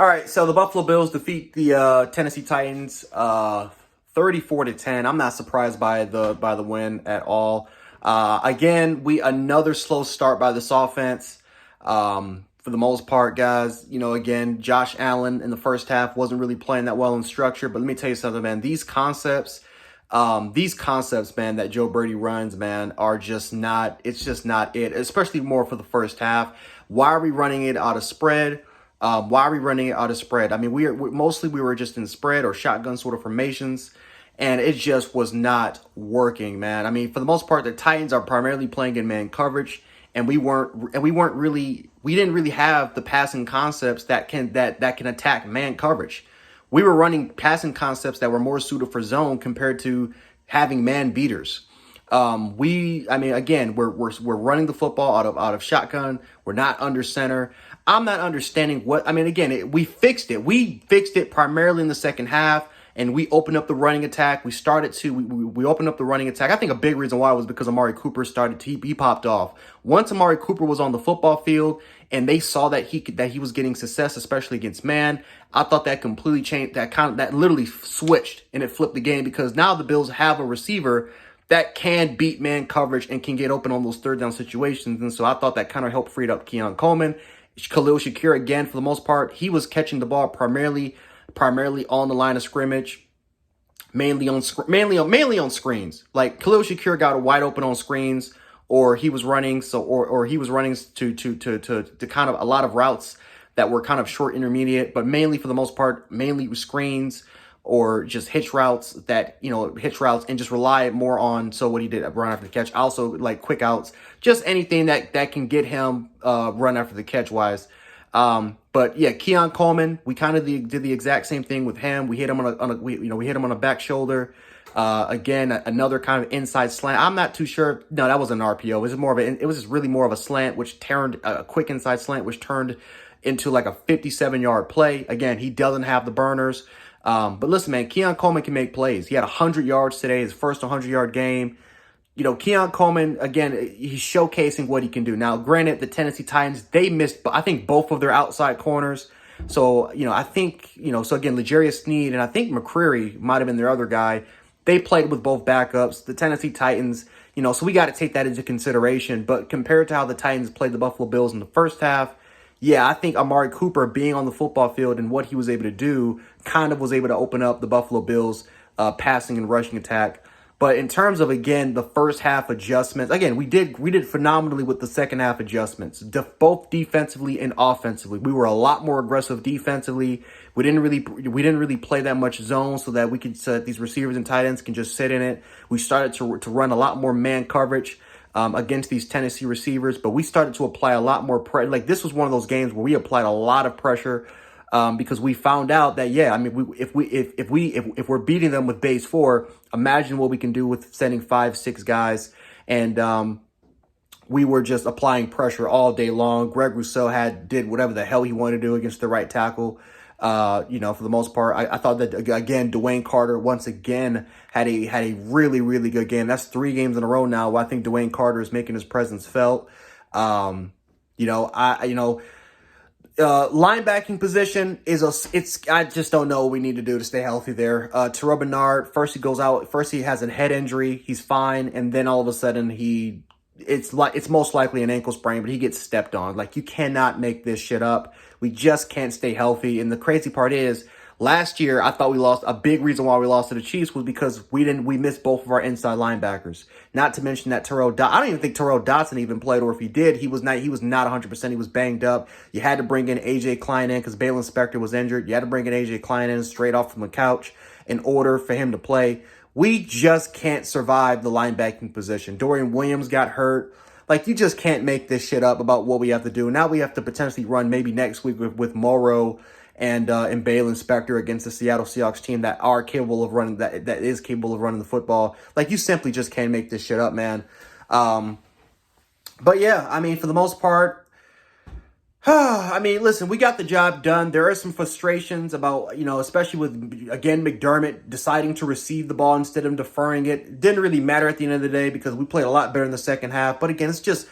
All right, so the Buffalo Bills defeat the Tennessee Titans 34-10. I'm not surprised by the win at all. Again, we another slow start by this offense. For the most part, guys, again, Josh Allen in the first half wasn't really playing that well in structure. But let me tell you something, man. These concepts, man, that Joe Brady runs, man, are just not. It's just not it. Especially more for the first half. Why are we running it out of spread? Why are we running it out of spread? I mean, we were just in spread or shotgun sort of formations, and it just was not working, man. I mean, for the most part, the Titans are primarily playing in man coverage, and we didn't really have the passing concepts that can attack man coverage. We were running passing concepts that were more suited for zone compared to having man beaters. Again, we're running the football out of shotgun. We're not under center. I'm not understanding we fixed it. We fixed it primarily in the second half, and we opened up the running attack. We opened up the running attack. I think a big reason why was because Amari Cooper he popped off. Once Amari Cooper was on the football field and they saw that he was getting success, especially against man, I thought that completely changed. That literally switched, and it flipped the game, because now the Bills have a receiver that can beat man coverage and can get open on those third down situations. And so I thought that kind of helped free up Keon Coleman. Khalil Shakir, again, for the most part, he was catching the ball primarily on the line of scrimmage, mainly on screens. Like, Khalil Shakir got wide open on screens, or he was running he was running to kind of a lot of routes that were kind of short intermediate, but mainly for the most part, mainly screens or just hitch routes and just rely more on what he did run after the catch. Also, like, quick outs, just anything that can get him run after the catch wise. But yeah, Keon Coleman, we kind of did the exact same thing with him. We hit him we hit him on a back shoulder. Again, another kind of inside slant. I'm not too sure. No, that wasn't an RPO. It was just really more of a slant, which turned a quick inside slant, which turned into like a 57-yard play. Again, he doesn't have the burners. But listen, man, Keon Coleman can make plays. He had 100 yards today, his first 100-yard game. Keon Coleman, again, he's showcasing what he can do. Now, granted, the Tennessee Titans, they missed, I think, both of their outside corners. So, I think, so again, L'Jarius Sneed and I think McCreary might have been their other guy. They played with both backups. The Tennessee Titans, so we got to take that into consideration. But compared to how the Titans played the Buffalo Bills in the first half, yeah, I think Amari Cooper being on the football field and what he was able to do kind of was able to open up the Buffalo Bills passing and rushing attack. But in terms of, again, the first half adjustments, again, we did phenomenally with the second half adjustments, both defensively and offensively. We were a lot more aggressive defensively. We didn't really play that much zone so that these receivers and tight ends can just sit in it. We started to run a lot more man coverage against these Tennessee receivers, but we started to apply a lot more pressure. Like, this was one of those games where we applied a lot of pressure. Because we found out that, if we're beating them with base 4, imagine what we can do with sending 5-6 guys. And we were just applying pressure all day long. Greg Rousseau did whatever the hell he wanted to do against the right tackle. For the most part, I thought that, again, Dwayne Carter once again had a really, really good game. That's 3 games in a row now where I think Dwayne Carter is making his presence felt. Linebacking position I just don't know what we need to do to stay healthy there. Terrell Bernard, first he has a head injury, he's fine, and then all of a sudden it's most likely an ankle sprain, but he gets stepped on. Like, you cannot make this shit up. We just can't stay healthy. And the crazy part is, last year, I thought we lost. A big reason why we lost to the Chiefs was because we missed both of our inside linebackers. Not to mention that I don't even think Terrell Dotson even played, or if he did, he was not 100%. He was banged up. You had to bring in A.J. Klein in because Balin Spector was injured. You had to bring in A.J. Klein in straight off from the couch in order for him to play. We just can't survive the linebacking position. Dorian Williams got hurt. Like, you just can't make this shit up about what we have to do. Now we have to potentially run maybe next week with Morrow and Balin Spector against the Seattle Seahawks team that are capable of running that is capable of running the football. Like, you simply just can't make this shit up, man. But yeah, I mean, for the most part, listen, we got the job done. There are some frustrations about, especially with, again, McDermott deciding to receive the ball instead of deferring it. Didn't really matter at the end of the day because we played a lot better in the second half. But again, it's just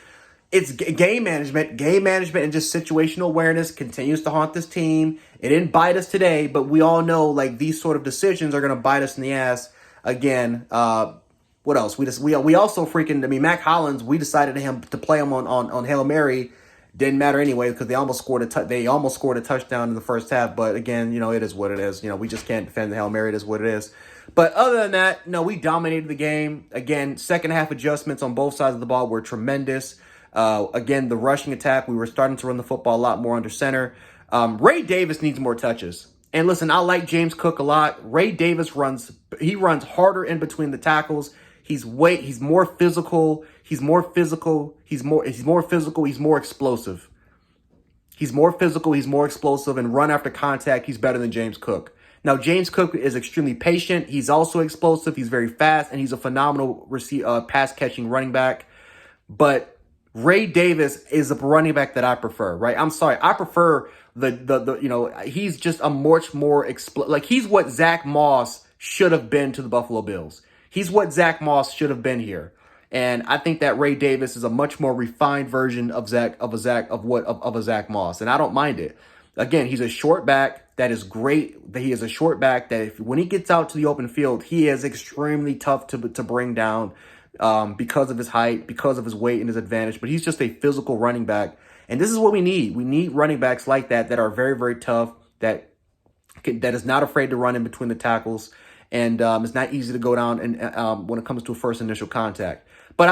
It's game management. Game management and just situational awareness continues to haunt this team. It didn't bite us today, but we all know like these sort of decisions are going to bite us in the ass again. What else? We also freaking. I mean, Mac Hollins. We decided to play him on Hail Mary. Didn't matter anyway because they almost scored a touchdown in the first half. But again, it is what it is. We just can't defend the Hail Mary. It is what it is. But other than that, no, we dominated the game. Again, second half adjustments on both sides of the ball were tremendous. Again, the rushing attack, we were starting to run the football a lot more under center. Ray Davis needs more touches. And listen, I like James Cook a lot. Ray Davis runs harder in between the tackles. He's more physical. He's more explosive. He's more physical, he's more explosive, and run after contact, he's better than James Cook. Now, James Cook is extremely patient. He's also explosive. He's very fast, and he's a phenomenal pass-catching running back. But Ray Davis is a running back that I prefer, right? I'm sorry. I prefer he's just a much more he's what Zach Moss should have been to the Buffalo Bills. He's what Zach Moss should have been here. And I think that Ray Davis is a much more refined version of a Zach Moss. And I don't mind it. Again, he's a short back that is great. He is a short back that when he gets out to the open field, he is extremely tough to bring down. Because of his height, because of his weight and his advantage. But he's just a physical running back. And this is what we need. We need running backs like that are very, very tough, that is not afraid to run in between the tackles. And it's not easy to go down and when it comes to a first initial contact. But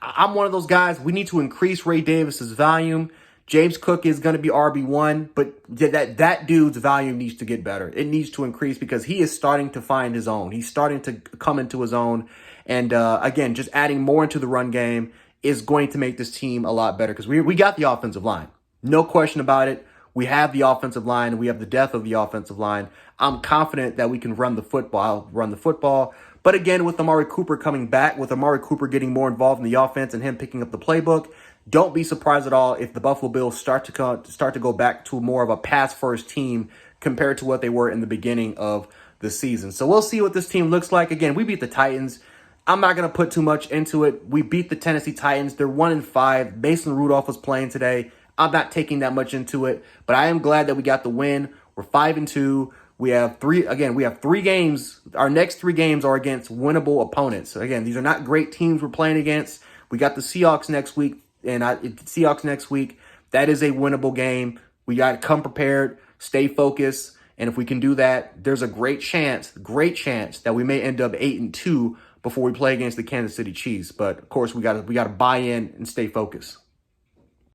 I'm one of those guys. We need to increase Ray Davis's volume. James Cook is going to be RB1, but that dude's volume needs to get better. It needs to increase because he is starting to find his own. He's starting to come into his own. And again, just adding more into the run game is going to make this team a lot better because we got the offensive line. No question about it. We have the offensive line. We have the depth of the offensive line. I'm confident that we can run the football. But again, with Amari Cooper coming back, with Amari Cooper getting more involved in the offense and him picking up the playbook, don't be surprised at all if the Buffalo Bills start to go back to more of a pass-first team compared to what they were in the beginning of the season. So we'll see what this team looks like. Again, we beat the Titans. I'm not going to put too much into it. We beat the Tennessee Titans. They're 1-5. Mason Rudolph was playing today. I'm not taking that much into it, but I am glad that we got the win. We're 5-2. We have three games. Our next 3 games are against winnable opponents. So again, these are not great teams we're playing against. We got the Seahawks next week, That is a winnable game. We got to come prepared, stay focused, and if we can do that, there's a great chance that we may end up 8-2 before we play against the Kansas City Chiefs. But of course, we got to buy in and stay focused.